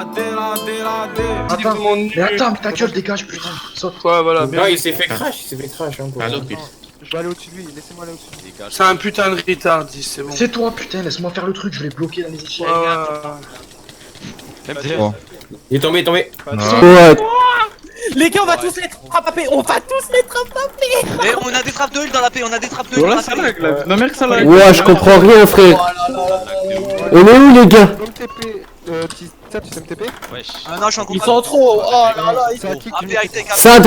Attends, mais attends, mais ta gueule, dégage, putain. Saute. Ouais, voilà. Non, il s'est fait crash, hein. Un autre pile. Je vais aller au-dessus de lui, laissez-moi aller au-dessus de lui. Dégage. C'est un putain de retard, dis, c'est bon. C'est toi, putain, laisse-moi faire le truc, je vais bloquer dans les échelles. Bon. Il est tombé, Ouais. Les gars, on va tous les rattraper. On va tous les rattraper. Eh, on a des trappes de heal dans la paix, on a des trappes de heal dans Voilà, la ça paix. lag là. Non, mec, ça lag. Ouais, je comprends rien, frère. On est où, les gars? MTP, ça, tu sais MTP? Wesh. Non, je suis en Ils combat. sont trop. Oh là là, ils C'est un sont. kick Ah, du vérité, Ça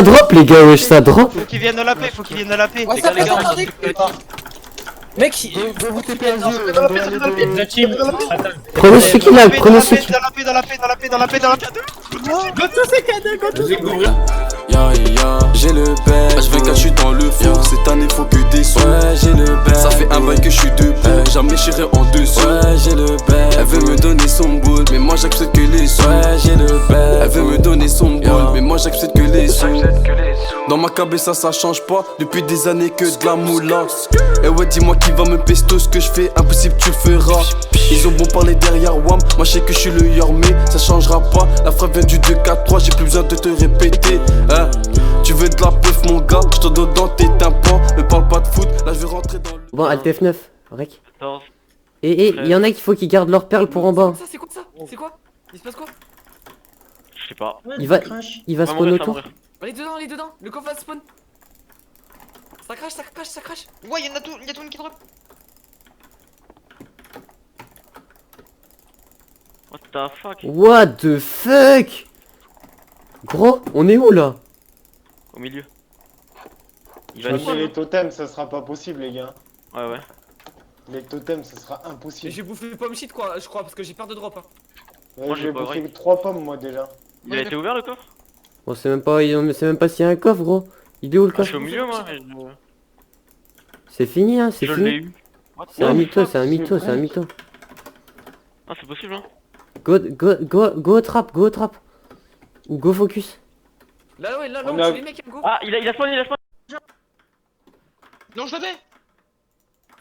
drop, les gars, wesh, ça drop. Faut qu'ils viennent de la paix, faut qu'ils viennent de la paix. Ouais, Les ça gars, les fait gars, attendez. Mec, Vous TP un jeu, on doit aller de... The team. Prenez ce qui lag, prenez ce qui. dans la paix, dans la paix, dans la paix, dans la paix, dans la paix. go tous ces cadets, go tous. J'ai le bec, H24 je suis dans le four, cette année faut que des sous. Ouais, j'ai le bec, ça fait un bail que je suis debout, jamais j'irai en dessous. Ouais, j'ai le bec, elle veut me donner son boule, mais moi j'accepte que les sous. Ouais, j'ai le bec, elle veut me donner son boule, mais moi j'accepte que les sous. Dans ma cabessa ça change pas, depuis des années que de la moula. Et ouais, dis-moi qui va me pesto, ce que je fais, impossible tu le feras. Ils ont bon parler derrière Wam, moi je sais que je suis le Yormé, ça changera pas. La frappe vient du 2-4-3, j'ai plus besoin de te répéter. Hein? Tu veux de la puff mon gars, je te donne dans tes tympans. Me parle pas de foot, là je vais rentrer dans le... Bon, Alt F9, rec. 14. Et il y en a qu'il faut qu'ils gardent leur perle pour en bas. C'est quoi ça? C'est quoi? Il se passe quoi? Je sais pas. Il va spawn autour. Les dedans, le coffre va spawn. Ça crache. Ouais, y'en a tout une qui drop. What the fuck? What the fuck? Gros, on est où là? Au milieu. Il va niquer les totems, ça sera pas possible, les gars. Ouais. Les totems, ça sera Et impossible. j'ai bouffé le pomme shit quoi, je crois, parce que j'ai peur de drop. Hein. Ouais, Moi, j'ai j'ai pas bouffé vrai. 3 pommes, moi, déjà. Il a été ouvert le coffre? On sait même pas s'il y a un coffre, gros. Il est où le Je coffre? suis au milieu moi. C'est fini, hein, c'est Je l'ai fini. eu. C'est un mytho, c'est un mytho. Ah, c'est possible hein. Go au trap. Ou go focus. Là, On où a- tu les mecs, go. Ah, il a spawn. Non, je l'avais.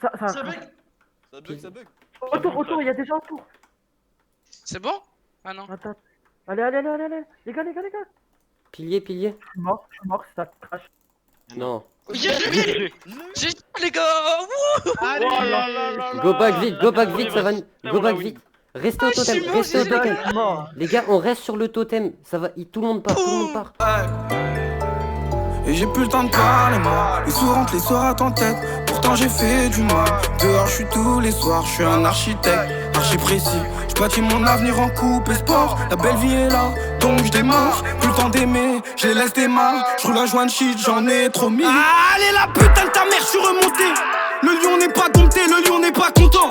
Ça bug. Autour, il y a des gens autour. C'est bon? Ah non. Attends. Allez, les gars. Pilier. Je suis mort, ça crache. Non. J'ai les gars. Allez, Go back vite, ça va. Go back vite. Restez au totem, Les gars, on reste sur le totem. Ça va, tout le monde part. Et j'ai plus le temps de parler moi, les sous rentrent les soirs à ton tête. Pourtant j'ai fait du mal, dehors je suis tous les soirs. Je suis un architecte, archi précis. Je bâtis mon avenir en coupe et sport. La belle vie est là, donc je démarre. Plus le temps d'aimer, je les laisse démarrer. Je roule un joint de shit, j'en ai trop mis. Allez la putain de ta mère, je suis remonté. Le lion n'est pas dompté, le lion n'est pas content.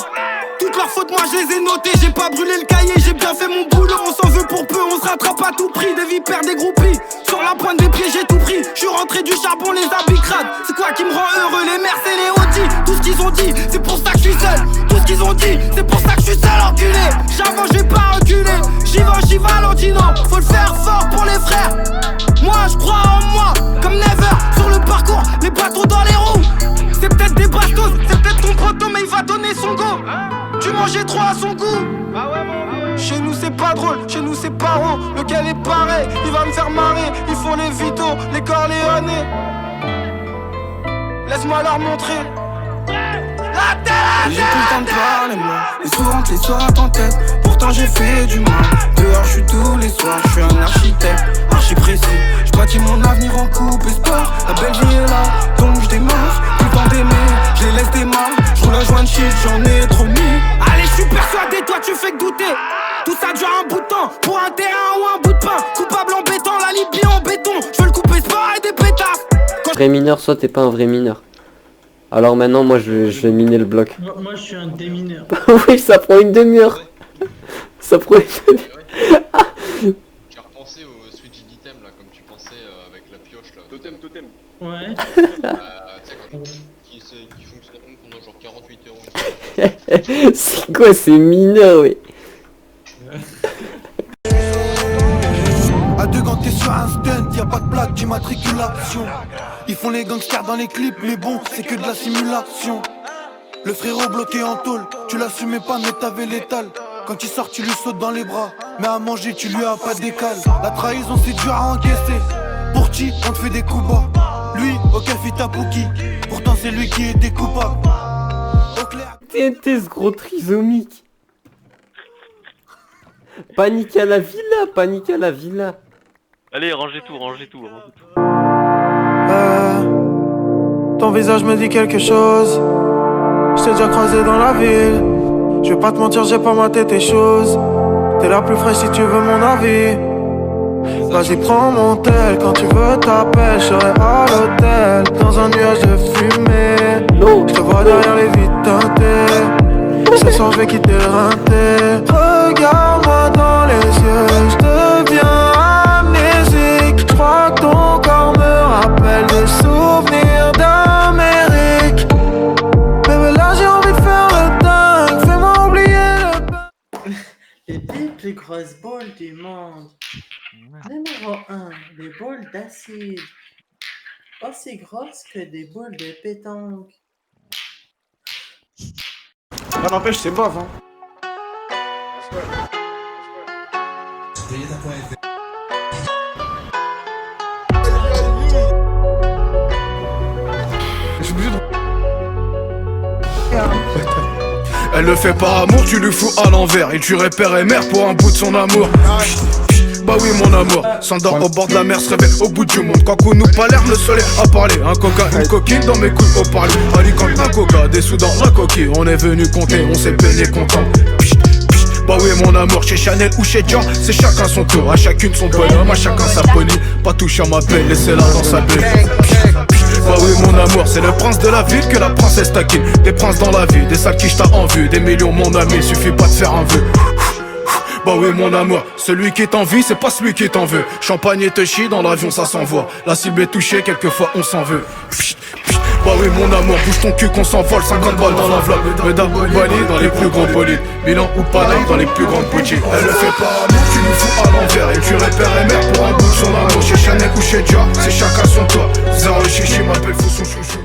Toutes leurs fautes, moi je les ai notées. J'ai pas brûlé le cahier, j'ai bien fait mon boulot. On s'en veut pour peu, on se rattrape à tout prix. Des vipères, des groupies, sur la pointe des pieds j'ai tout pris. Je suis rentré du charbon, les habits crades. C'est quoi qui me rend heureux, les mers et les Audi. Tout ce qu'ils ont dit, c'est pour ça que je suis seul. Tout ce qu'ils ont dit, c'est pour ça que je suis seul enculé. J'avance, j'ai pas reculé. J'y vais Valentino. Faut le faire fort pour les frères. Moi je crois en moi, comme never. Sur le parcours, les bâtons dans les roues. C'est peut-être des bastos, c'est peut-être ton proto, mais il va donner son go. Tu mangeais trop à son goût. Chez nous c'est pas drôle, chez nous c'est pas rond. Lequel est pareil, il va me faire marrer. Ils font les Vito, les Corléonais. Laisse-moi leur montrer. J'ai plus le temps de parler moi, les sous rentrent les soirs à ton tête. Pourtant j'ai fait du mal, dehors je suis tous les soirs. Je suis un architecte, archi précis. Je bâtis mon avenir en coupe et sport. La belle vie est là, donc je démarre. Plus le temps d'aimer, je les laisse démarrer. Je roule un joint de shit, j'en ai trop mis. Allez je suis persuadé, toi tu fais que douter. Tout ça dure un bout de temps, pour un terrain ou un bout de pain. Coupable en béton, la Libye en béton. Je veux le couper sport et des pétards. Vrai mineur, soit t'es pas un vrai mineur. Alors maintenant, moi je vais miner le bloc. Moi, je suis un démineur. Oui, ça prend une demi-heure. Ça prend une demi-heure. J'ai repensé au switch d'item là, comme tu pensais avec la pioche là. Totem. Ouais. Tu sais, quand qui fonctionne pendant genre 48 €. C'est quoi ces mineurs, oui. À deux gants t'es sur un stunt, y'a pas de plaque d'immatriculation. Ils font les gangsters dans les clips, mais bon, c'est que de la simulation. Le frérot bloqué en tôle, tu l'assumais pas mais t'avais l'étal. Quand il sort, tu lui sautes dans les bras. Mais à manger, tu lui as pas d'écale. La trahison, c'est dur à encaisser. Pour qui on te fait des coups bas. Lui, au café Tapuki. Pourtant, c'est lui qui est découpable. Au clair. T'es ce gros trisomique. Panique à la villa, panique à la villa. Allez, rangez tout, rangez tout, rangez tout. Ton visage me dit quelque chose. Je t'ai déjà croisé dans la ville. Je vais pas te mentir, j'ai pas maté tes choses. T'es la plus fraîche si tu veux mon avis. Vas-y, prends mon tel. Quand tu veux t'appelles, je serai à l'hôtel. Dans un nuage de fumée. Je te vois derrière les vitres teintées. Ce soir je vais quitter le rinté. Regarde-moi dans les yeux, je deviens amnésique. Je crois que ton corps me rappelle des souvenirs d'Amérique. Bébé là j'ai envie de faire le dingue, fais-moi oublier le pain. Les 10 plus grosses boules du monde. Numéro 1, les boules d'acide. Aussi grosses que des boules de pétanque. Ah n'empêche c'est bof hein. Elle le fait par amour, tu lui fous à l'envers. Et tu repères mère pour un bout de son amour. Bah oui mon amour, s'endort au bord de la mer, se réveille au bout du monde. Quand nous Palerme, le soleil a parlé. Un coca, une coquine dans mes couilles au parler. Alicante, un coca, des sous dans la coquille. On est venu compter, on s'est baigné content. Bah oui mon amour, chez Chanel ou chez Dior, c'est chacun son tour. À chacune son bonhomme, à chacun sa ponie. Pas toucher à ma peine, laissez-la dans sa bulle. Bah oui mon amour, c'est le prince de la ville que la princesse taquine. Des princes dans la vie, des sales quiches t'as en vue. Des millions mon ami, suffit pas de faire un vœu. Bah oui mon amour, celui qui est en vie, c'est pas celui qui t'en veut. Champagne et te chie, dans l'avion ça s'envoie. La cible est touchée, quelquefois on s'en veut. Bah oui mon amour, bouge ton cul qu'on s'envole. 50 balles dans l'enveloppe, Medam Bali dans les plus gros bolides. Milan ou Paname dans les plus grandes boutiques. Elle le fait par amour, tu nous fous à l'envers. Et tu repères mère pour un bout de son amour. Chez Chanel ou chez Dior, c'est chacun son tour. Zéro chichi m'appelle fou son chouchou.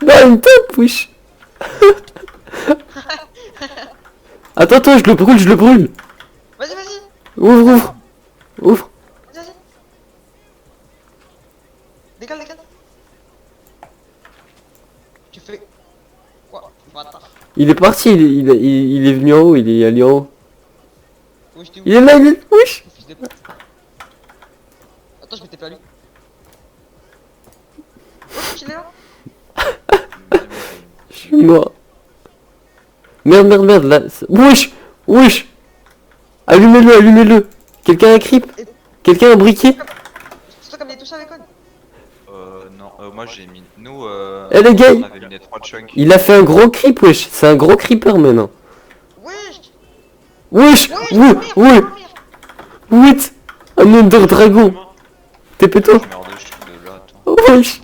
Non, une top, wesh. Attends, je le brûle. Vas-y. Ouvre. Vas-y. Décale. Tu fais quoi, bâtard? Il est parti, il est venu en haut, il est allé en haut. Wesh, t'es où? Il est là, wesh. Fils de pute. Attends, je m'étais pas lui. Wesh, il est là. Je suis mort. Merde, là. Wesh. Allumez-le. Quelqu'un a un creep? Quelqu'un a un briquet? C'est toi qui m'as touché avec Con? Non, moi j'ai mis. Nous, Eh les gars, on avait mis les 3 chunks. il a fait un gros creep, wesh. C'est un gros creeper maintenant. Wesh. Un Ender Dragon. TP-toi. Merde, je suis de là, attends. Wesh.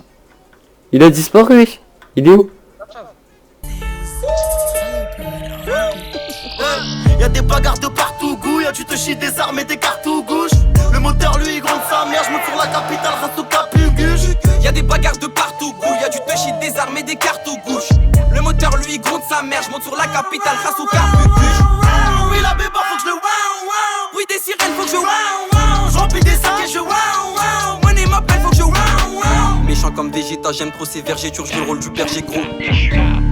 Il a disparu, wesh. Il est où? Y'a des bagarres de partout, gouille, tu te chies des armes et des cartouches gauche. Le moteur lui gronde sa mère, je monte sur la capitale, race au capuguche. Y'a des bagarres de partout, gouille, y'a du touch, des armes et des cartes aux gauche. Le moteur lui gronde sa mère, je monte sur la capitale, grâce au carbucuche. Oui la béba faut que je le wow. Oui des sirènes, faut que je wow. Je remplis des sacs et je wow. Money m'appelle, faut que je wow. Méchant comme Vegeta, j'aime trop ces vergétures, je joue le rôle du berger gros.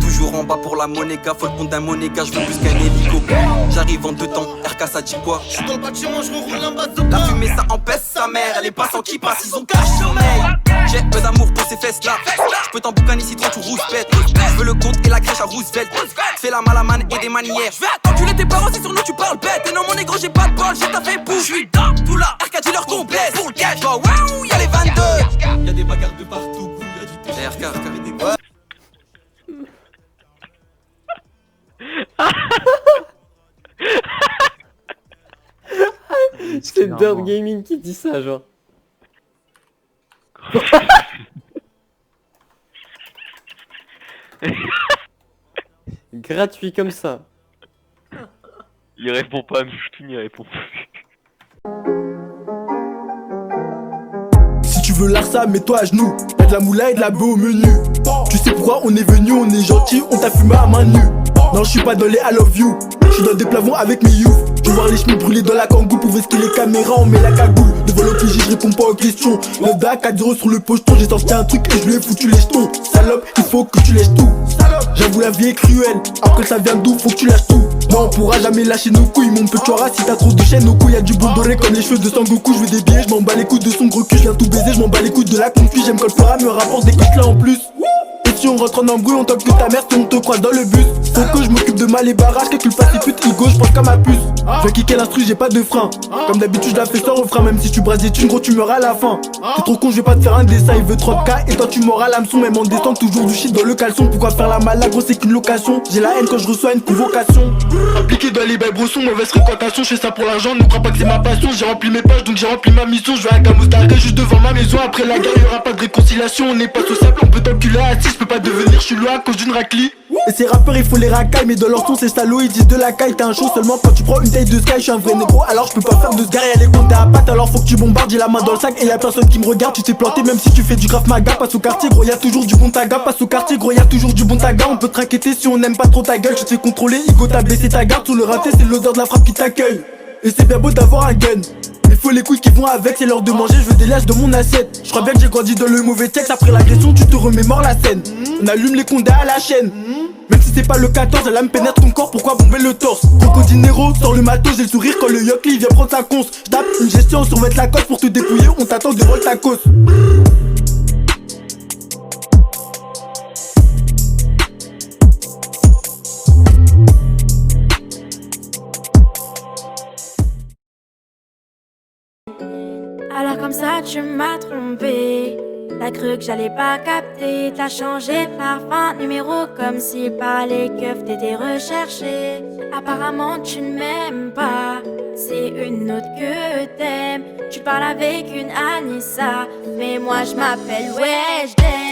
Toujours en bas pour la monéga, faut le compte d'un monéga, je veux plus qu'un hélico. J'arrive en 2 temps, RK ça dit quoi? J'suis dans le bâtiment, je roule un bas de La fumée ça empêche sa mère, elle est pas sans qui passe, ils ont caché sommeil. J'ai peu d'amour pour ces fesses là. J'peux t'emboucaner si trop tu rouspètes. J'veux le compte et la crèche à Roosevelt. Fais la malamane et des manières. J'vais enculer tes parents si sur nous tu parles bête. Et non mon négro j'ai pas de bol, j'ai taffé pour. J'suis dans tout là, RK dealer complet. Pour le cash, bah waouh, y'a les 22. Y'a des bagarres de partout, y'a du TG. RK avec des gosses. C'est Derp Gaming qui dit ça, genre. Gratuit comme ça. Il répond pas, Mouchetoun, il répond plus. Si tu veux l'arsa, mets-toi à genoux. de la moula et de la bœuf au menu. Tu sais pourquoi on est venu, on est gentil, on t'a fumé à main nue. Non, je suis pas dans les I love you, je suis dans des plavons avec mes youth. Je vois les chemins brûlés dans la kangou, pour vesquer les caméras, on met la cagoule. Devant l'OPJ, je réponds pas aux questions. 9 à 4-0 sur le pocheton, j'ai sorti un truc et je lui ai foutu les jetons. Salope, il faut que tu lèches tout. J'avoue la vie est cruelle, après ça vient d'où, faut que tu lâches tout. Non, on pourra jamais lâcher nos couilles, mon petit aura si t'as trop de chaînes. Au cou y'a du boule doré comme les cheveux de Sangoku. Je veux des billets, je m'en bats les couilles de son gros cul. Je viens tout baiser, je m'en bats les couilles de la concu. J'aime quand le fera me rapporte des clics là en plus. Et si on rentre en embrouille, on toque que ta mère si on te croise dans le bus. Faut que je m'occupe de mal et barrage, que tu le fasses les putes ego, je pense comme ma puce. Je vais kicker l'instru, j'ai pas de frein. Comme d'habitude, je la fais sans refrain, même si tu brases des thunes, gros, tu meurs à la fin. T'es trop con, je vais pas te faire un dessin, il veut 30K et toi tu m'auras l'hameçon. Même en descente, toujours du shit dans le caleçon. Pourquoi faire la malade, gros, c'est qu'une location. J'ai la haine quand je reçois une convocation. Impliqué dans les bails brossons, mauvaise fréquentation, je fais ça pour l'argent, ne crois pas que c'est ma passion. J'ai rempli mes pages, donc j'ai rempli ma mission. Je vais à Gamos d'arrêt juste devant ma maison. Après la guerre, y'aura pas de réconciliation. On n'est pas sociable, on peut t'enculer assis, je peux pas devenir, je suis loin à cause d'une raclie. Et ces rappeurs il faut les racailles, mais dans leur son c'est salaud, ils disent de la caille. T'es un show seulement quand tu prends une taille de sky. Je suis un vrai négro alors je peux pas faire de ce gars. Y'a les comptes à patte alors faut que tu bombardes. J'ai la main dans le sac et y'a personne qui me regarde. Tu t'es planté même si tu fais du graph maga. Passe au quartier gros, y'a toujours du bon taga. Passe au quartier gros, y'a toujours du bon taga. On peut te raqueter si on aime pas trop ta gueule. Je te fais contrôler, Igo t'as baissé ta garde. Sous le raté c'est l'odeur de la frappe qui t'accueille. Et c'est bien beau d'avoir un gun, il faut les couilles qui vont avec, c'est l'heure de manger, je veux des lâches dans mon assiette. Je crois bien que j'ai grandi dans le mauvais texte, après l'agression tu te remémores la scène. On allume les condés à la chaîne, même si c'est pas le 14, la lame pénètre ton corps, pourquoi bomber le torse? Crocodinero, sors le matos, j'ai le sourire quand le Yokli vient prendre sa conce. J'tape une gestion, surmettre la cote pour te dépouiller, on t'attend devant le tacos. Alors comme ça tu m'as trompé. T'as cru que j'allais pas capter. T'as changé de parfum, numéro comme si par les keufs t'étais recherché. Apparemment tu ne m'aimes pas, c'est une autre que t'aimes. Tu parles avec une Anissa, mais moi je m'appelle Weshden.